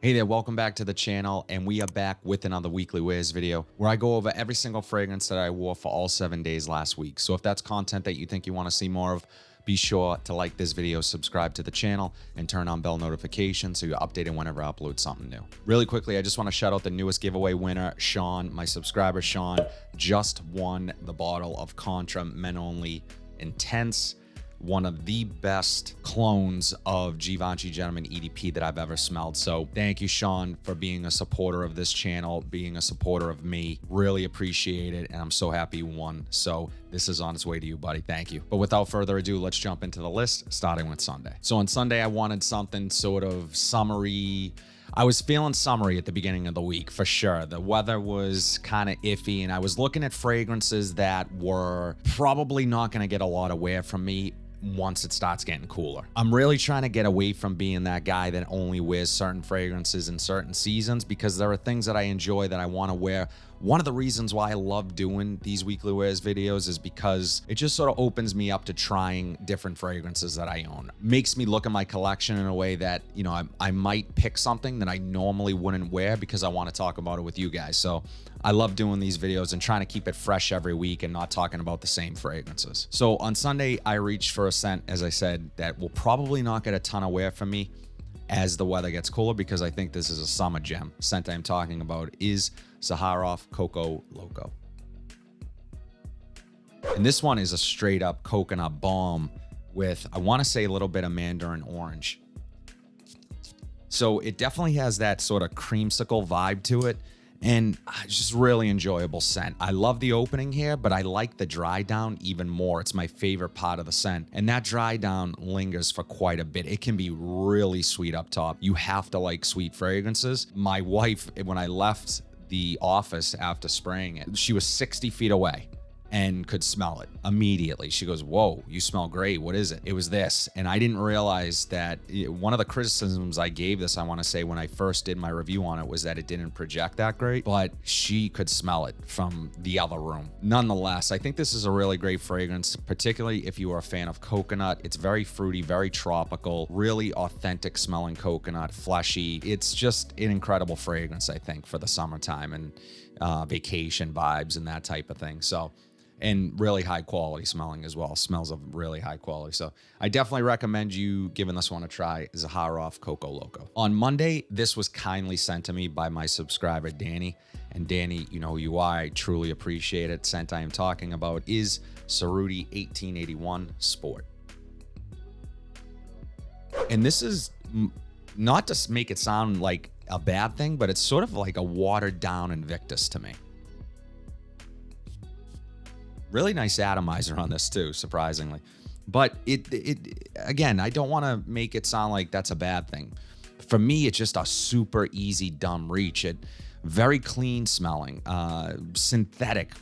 Hey there, welcome back to the channel, and we are back with another weekly wears video where I go over every single fragrance that I wore for all 7 days last week. So if that's content that you think you want to see more of, be sure to like this video, subscribe to the channel, and turn on bell notifications so you're updated whenever I upload something new. Really quickly, I just want to shout out the newest giveaway winner, Sean. My subscriber, Sean, just won the bottle of Contra Men Only Intense, one of the best clones of Givenchy Gentleman EDP that I've ever smelled. So thank you, Sean, for being a supporter of this channel, being a supporter of me. Really appreciate it, and I'm so happy you won. So this is on its way to you, buddy. Thank you. But without further ado, let's jump into the list, starting with Sunday. So on Sunday, I wanted something sort of summery. I was feeling summery at the beginning of the week, for sure. The weather was kind of iffy, and I was looking at fragrances that were probably not going to get a lot of wear from me once it starts getting cooler. I'm really trying to get away from being that guy that only wears certain fragrances in certain seasons, because there are things that I enjoy that I want to wear. One of the reasons why I love doing these weekly wears videos is because it just sort of opens me up to trying different fragrances that I own. Makes me look at my collection in a way that, you know, I might pick something that I normally wouldn't wear because I want to talk about it with you guys. So I love doing these videos and trying to keep it fresh every week and not talking about the same fragrances. So on Sunday, I reached for a scent, as I said, that will probably not get a ton of wear from me as the weather gets cooler, because I think this is a summer gem. Scent I'm talking about is Sahara Coco Loco. And this one is a straight up coconut balm with, I want to say, a little bit of mandarin orange. So it definitely has that sort of creamsicle vibe to it, and just really enjoyable scent. I love the opening here, but I like the dry down even more. It's my favorite part of the scent, and that dry down lingers for quite a bit. It can be really sweet up top. You have to like sweet fragrances. My wife, when I left the office after spraying it, she was 60 feet away and could smell it immediately. She goes, "Whoa, you smell great. What is it?" It was this. And I didn't realize that one of the criticisms I gave this, I want to say, when I first did my review on it, was that it didn't project that great, but she could smell it from the other room. Nonetheless, I think this is a really great fragrance, particularly if you are a fan of coconut. It's very fruity, very tropical, really authentic smelling coconut, fleshy. It's just an incredible fragrance, I think, for the summertime and vacation vibes and that type of thing. So, and really high quality smelling as well. Smells of really high quality. So I definitely recommend you giving this one a try. Azaro Coco Loco. On Monday, this was kindly sent to me by my subscriber, Danny. And Danny, you know who you are. I truly appreciate it. Scent I am talking about is Saruti 1881 Sport. And this is not to make it sound like a bad thing, but it's sort of like a watered down Invictus to me. Really nice atomizer on this too, surprisingly. But it again, I don't want to make it sound like that's a bad thing. For me, it's just a super easy, dumb reach. It very clean smelling, synthetic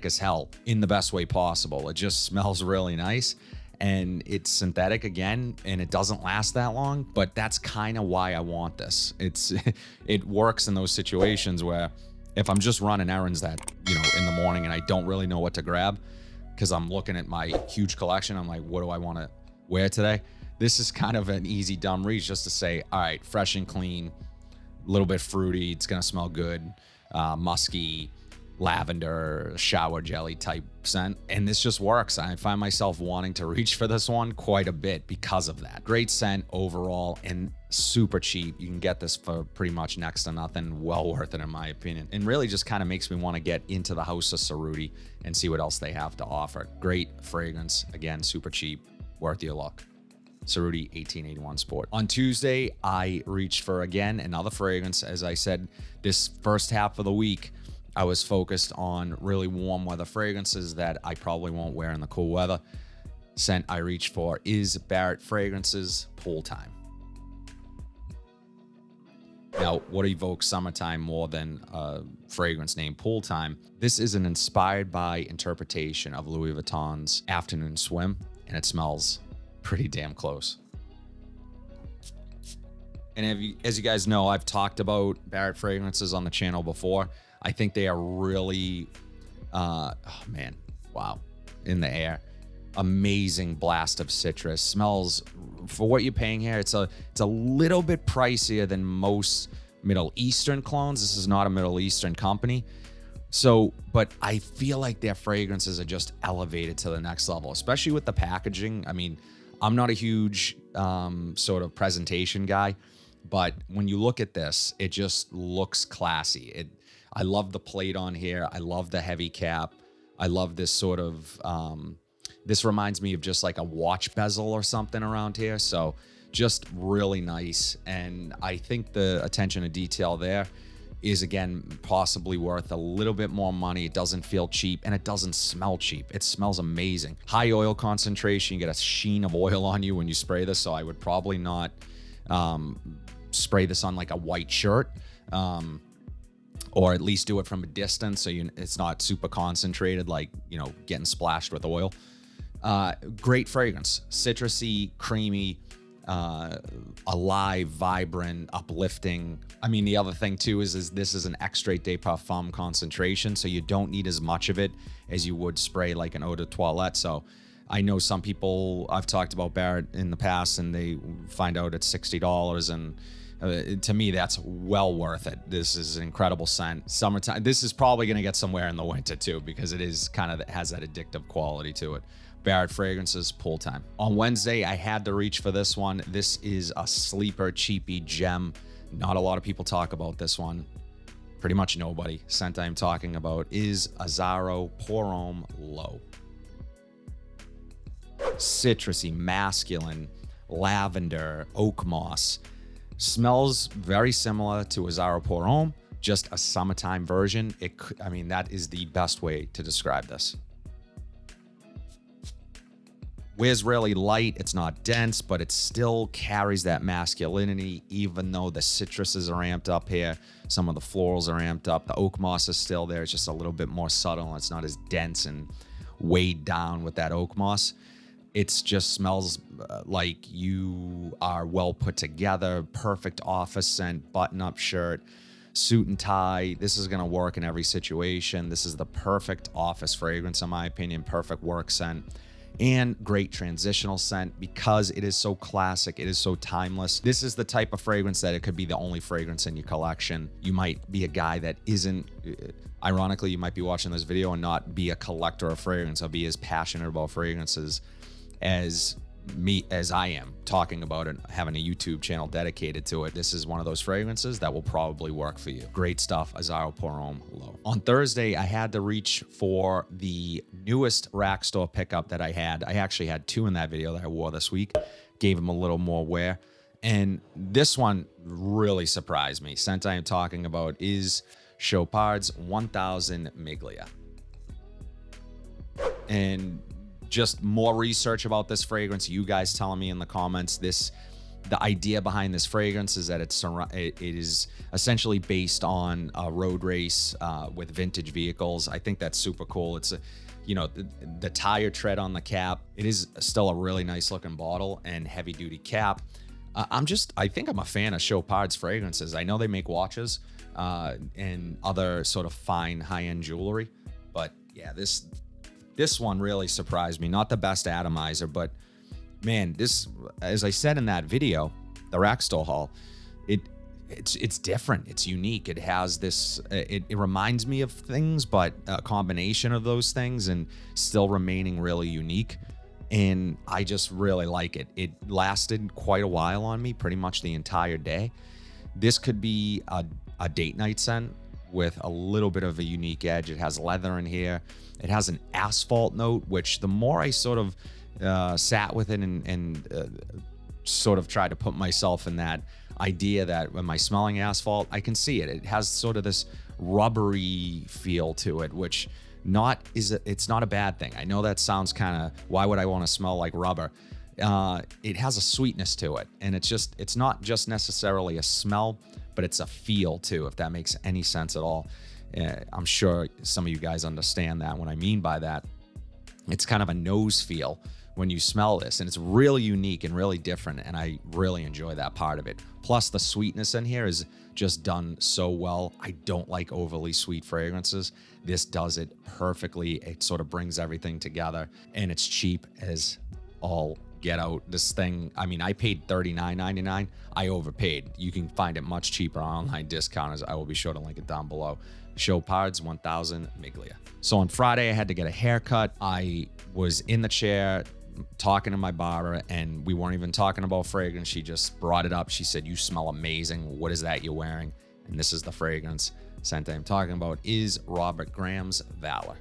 as hell in the best way possible. It just smells really nice, and it's synthetic again, and it doesn't last that long. But that's kind of why I want this. It works in those situations where, if I'm just running errands that, you know, in the morning and I don't really know what to grab because I'm looking at my huge collection, I'm like, what do I want to wear today? This is kind of an easy, dumb reach just to say, all right, fresh and clean, a little bit fruity. It's going to smell good, musky, lavender, shower jelly type scent. And this just works. I find myself wanting to reach for this one quite a bit because of that. Great scent overall and super cheap. You can get this for pretty much next to nothing. Well worth it, in my opinion. And really just kind of makes me want to get into the house of Saruti and see what else they have to offer. Great fragrance. Again, super cheap. Worth your look. Saruti 1881 Sport. On Tuesday, I reached for, again, another fragrance. As I said, this first half of the week, I was focused on really warm weather fragrances that I probably won't wear in the cool weather. Scent I reached for is Barrett Fragrance's Pool Time. Now, what evokes summertime more than a fragrance named Pool Time? This is an inspired by interpretation of Louis Vuitton's Afternoon Swim, and it smells pretty damn close. And as you guys know, I've talked about Barrett fragrances on the channel before. I think they are really, oh man, wow, in the air. amazing blast of citrus. Smells, for what you're paying here, it's a little bit pricier than most Middle Eastern clones. This is not a Middle Eastern company. So, but I feel like their fragrances are just elevated to the next level, especially with the packaging. I mean, I'm not a huge sort of presentation guy, but when you look at this, it just looks classy. I love the plate on here. I love the heavy cap. I love this sort of, this reminds me of just like a watch bezel or something around here. So just really nice. And I think the attention to detail there is, again, possibly worth a little bit more money. It doesn't feel cheap, and it doesn't smell cheap. It smells amazing. High oil concentration. You get a sheen of oil on you when you spray this, so I would probably not spray this on like a white shirt, or at least do it from a distance so it's not super concentrated, like, you know, getting splashed with oil. Great fragrance. Citrusy, creamy, alive, vibrant, uplifting. I mean, the other thing too is this is an extrait de parfum concentration, so you don't need as much of it as you would spray like an eau de toilette. So I know some people, I've talked about Barrett in the past, and they find out it's $60, and to me, that's well worth it. This is an incredible scent. Summertime. This is probably going to get somewhere in the winter too, because it is kind of has that addictive quality to it. Barrett Fragrances, Pool Time. On Wednesday, I had to reach for this one. This is a sleeper, cheapy gem. Not a lot of people talk about this one. Pretty much nobody. Scent I'm talking about is Azaro Porum Low. Citrusy, masculine, lavender, oak moss. Smells very similar to Azaro Porum, just a summertime version. I mean, that is the best way to describe this. Wears really light. It's not dense, but it still carries that masculinity, even though the citruses are amped up here. Some of the florals are amped up. The oak moss is still there. It's just a little bit more subtle. It's not as dense and weighed down with that oak moss. It just smells like you are well put together. Perfect office scent, button-up shirt, suit and tie. This is going to work in every situation. This is the perfect office fragrance, in my opinion. Perfect work scent. And great transitional scent because it is so classic. It is so timeless. This is the type of fragrance that it could be the only fragrance in your collection. You might be a guy that isn't, ironically, you might be watching this video and not be a collector of fragrance or be as passionate about fragrances as I am, talking about it, having a YouTube channel dedicated to it. This is one of those fragrances that will probably work for you. Great stuff, Azaro Porum Low. On Thursday, I had to reach for the newest rack store pickup that I had. I actually had two in that video that I wore this week. Gave them a little more wear. And this one really surprised me. Scent I am talking about is Chopard's 1000 Miglia. And just more research about this fragrance. You guys telling me in the comments the idea behind this fragrance is that it is essentially based on a road race with vintage vehicles. I think that's super cool. It's the tire tread on the cap. It is still a really nice looking bottle and heavy duty cap. I think I'm a fan of Chopard's fragrances. I know they make watches and other sort of fine high-end jewelry, but yeah, this one really surprised me. Not the best atomizer, but man, this, as I said in that video, the rack store haul, it's different. It's unique. It has this, it reminds me of things, but a combination of those things and still remaining really unique. And I just really like it. It lasted quite a while on me, pretty much the entire day. This could be a date night scent with a little bit of a unique edge. It has leather in here. It has an asphalt note, which the more I sort of sat with it and sort of tried to put myself in that idea that when I'm smelling asphalt, I can see it. It has sort of this rubbery feel to it, which it's not a bad thing. I know that sounds kind of, why would I want to smell like rubber? It has a sweetness to it, and it's not just necessarily a smell, but it's a feel too, if that makes any sense at all. I'm sure some of you guys understand that. What I mean by that, it's kind of a nose feel when you smell this, and it's really unique and really different, and I really enjoy that part of it. Plus the sweetness in here is just done so well. I don't like overly sweet fragrances. This does it perfectly. It sort of brings everything together, and it's cheap as all get out. This thing, I mean, I paid $39.99. I overpaid. You can find it much cheaper on online discounters. I will be sure to link it down below. Chopards 1000 Miglia. So on Friday, I had to get a haircut. I was in the chair talking to my barber, and we weren't even talking about fragrance. She just brought it up. She said, "You smell amazing. What is that you're wearing?" And this is the fragrance scent I'm talking about, is Robert Graham's Valor.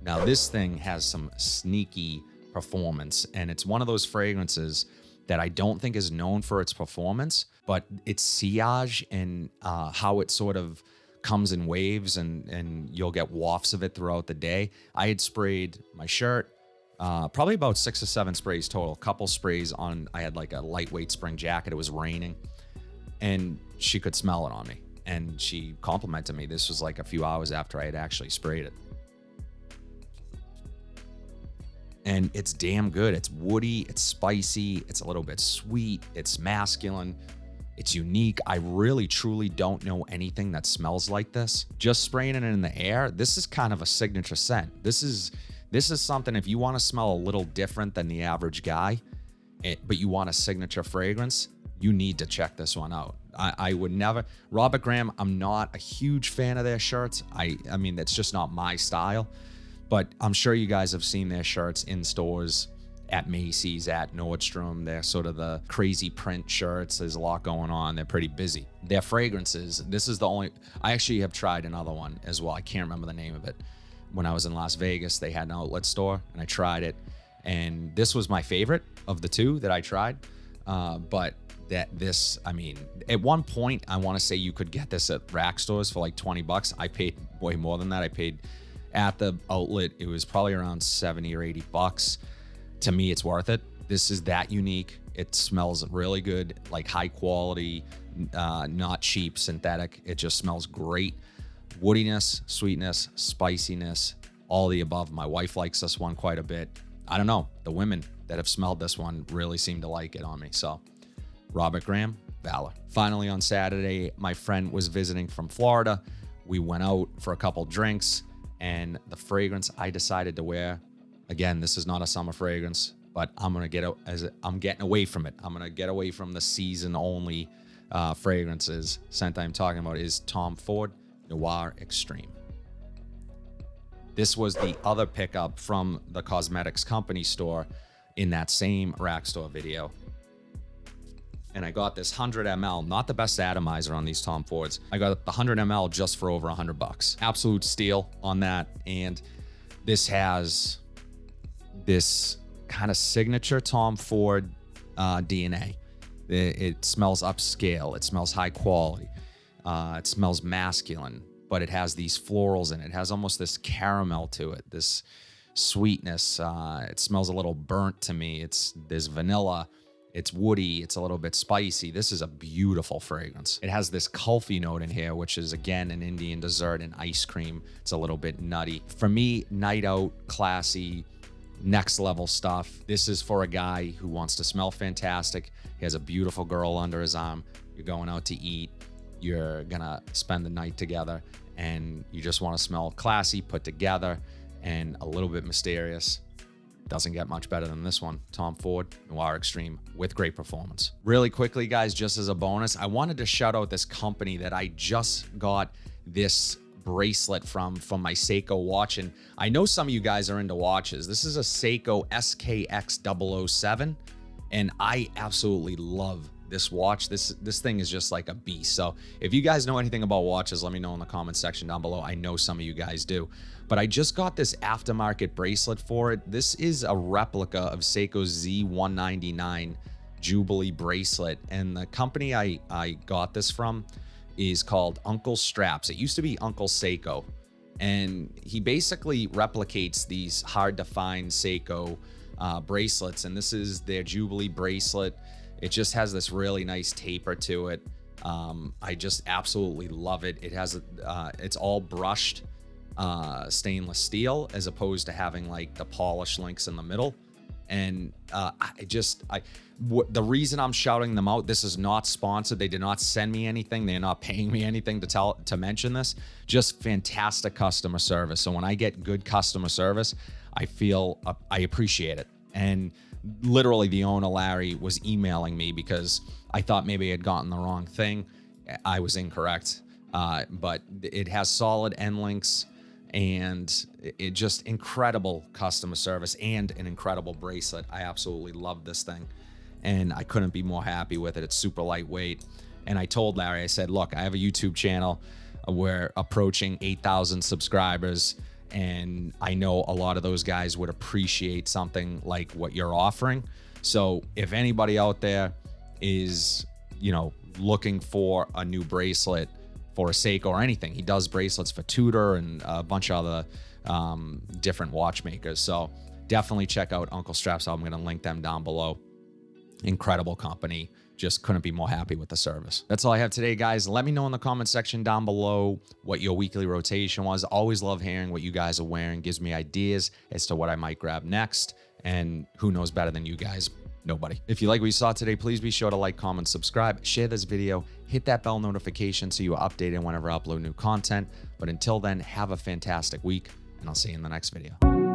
Now this thing has some sneaky performance, and it's one of those fragrances that I don't think is known for its performance, but its sillage and how it sort of comes in waves, and you'll get wafts of it throughout the day. I had sprayed my shirt, probably about 6 or 7 sprays total. A couple sprays on, I had like a lightweight spring jacket. It was raining, and she could smell it on me, and she complimented me. This was like a few hours after I had actually sprayed it. And it's damn good. It's woody, it's spicy, it's a little bit sweet, it's masculine, it's unique. I really, truly don't know anything that smells like this. Just spraying it in the air, this is kind of a signature scent. This is something, if you want to smell a little different than the average guy, but you want a signature fragrance, you need to check this one out. I would never, Robert Graham, I'm not a huge fan of their shirts. I mean, that's just not my style. But I'm sure you guys have seen their shirts in stores at Macy's, at Nordstrom. They're sort of the crazy print shirts. There's a lot going on. They're pretty busy. Their fragrances, this is the only, I actually have tried another one as well. I can't remember the name of it. When I was in Las Vegas, they had an outlet store, and I tried it. And this was my favorite of the two that I tried. But I mean, at one point, I want to say you could get this at rack stores for like 20 bucks. I paid way more than that. I paid at the outlet, it was probably around 70 or 80 bucks. To me, it's worth it. This is that unique. It smells really good, like high quality, not cheap, synthetic. It just smells great. Woodiness, sweetness, spiciness, all the above. My wife likes this one quite a bit. I don't know. The women that have smelled this one really seem to like it on me. So Robert Graham, Valor. Finally, on Saturday, my friend was visiting from Florida. We went out for a couple drinks. And the fragrance I decided to wear, again, this is not a summer fragrance, but I'm getting away from it. I'm gonna get away from the season only fragrances. Scent I'm talking about is Tom Ford Noir Extreme. This was the other pickup from the cosmetics company store in that same rack store video. And I got this 100 ml, not the best atomizer on these Tom Fords. I got the 100 ml just for over 100 bucks. Absolute steal on that. And this has this kind of signature Tom Ford DNA. It smells upscale. It smells high quality. It smells masculine, but it has these florals in it. It has almost this caramel to it, this sweetness. It smells a little burnt to me. There's vanilla. It's woody, it's a little bit spicy. This is a beautiful fragrance. It has this kulfi note in here, which is again an Indian dessert and ice cream. It's a little bit nutty. For me, night out, classy, next level stuff. This is for a guy who wants to smell fantastic. He has a beautiful girl under his arm. You're going out to eat. You're gonna spend the night together, and you just want to smell classy, put together, and a little bit mysterious. Doesn't get much better than this one, Tom Ford Noir Extreme, with great performance. Really quickly, guys, just as a bonus, I wanted to shout out this company that I just got this bracelet from my Seiko watch. And I know some of you guys are into watches. This is a Seiko SKX007, and I absolutely love this watch. This thing is just like a beast. So if you guys know anything about watches, let me know in the comment section down below. I know some of you guys do. But I just got this aftermarket bracelet for it. This is a replica of Seiko's Z199 Jubilee bracelet. And the company I got this from is called Uncle Straps. It used to be Uncle Seiko. And he basically replicates these hard to find Seiko bracelets. And this is their Jubilee bracelet. It just has this really nice taper to it. I just absolutely love it. It has, it's all brushed. stainless steel as opposed to having like the polished links in the middle. And the reason I'm shouting them out, this is not sponsored. They did not send me anything. They're not paying me anything to mention this. Just fantastic customer service. So when I get good customer service, I feel I appreciate it. And literally the owner, Larry, was emailing me because I thought maybe I had gotten the wrong thing. I was incorrect. But it has solid end links, and it just incredible customer service and an incredible bracelet. I absolutely love this thing, and I couldn't be more happy with it. It's super lightweight. And I told Larry, I said, look, I have a YouTube channel. We're approaching 8,000 subscribers, and I know a lot of those guys would appreciate something like what you're offering. So if anybody out there is, looking for a new bracelet for a Seiko or anything, he does bracelets for Tudor and a bunch of other different watchmakers. So definitely check out Uncle Straps. I'm going to link them down below. Incredible company. Just couldn't be more happy with the service. That's all I have today, guys. Let me know in the comment section down below what your weekly rotation was. Always love hearing what you guys are wearing. Gives me ideas as to what I might grab next. And who knows better than you guys? Nobody. If you like what you saw today, please be sure to like, comment, subscribe, share this video, hit that bell notification so you are updated whenever I upload new content. But until then, have a fantastic week, and I'll see you in the next video.